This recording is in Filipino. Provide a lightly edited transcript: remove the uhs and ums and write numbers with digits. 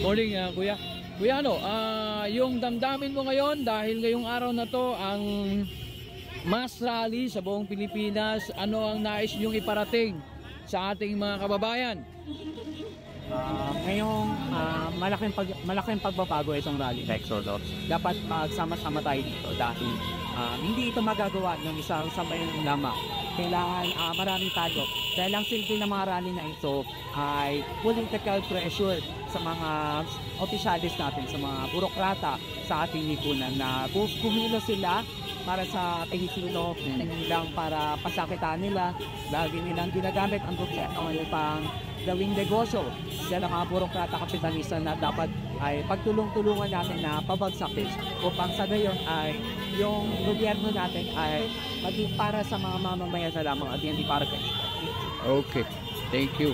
Morning, Kuya. Kuya, ano, yung damdamin mo ngayon dahil ngayong araw na to ang mass rally sa buong Pilipinas, ano ang nais niyong iparating sa ating mga kababayan? Ngayong malaking pagbabago itong rally sa Exodus. Dapat magsama-sama tayo dito dahil hindi ito magagawa ng isang sambayan lamang. Kailangan maraming tayo. Dahil ang silbi ng mga rally na ito ay political pressure sa mga opisyalis natin, sa mga burokrata sa ating lipunan na kumilos sila para sa Pilipino, hindi lang para pasakitan nila. Lagi nilang ginagamit ang gobyerno pang gawing negosyo. Yan ang mga burokrata kapitalista na dapat ay pagtulong-tulungan natin na pabagsakin upang sa gayon ay yung gobyerno natin ay maging para sa mga mamamayan na lamang at hindi para kayo. Okay, thank you.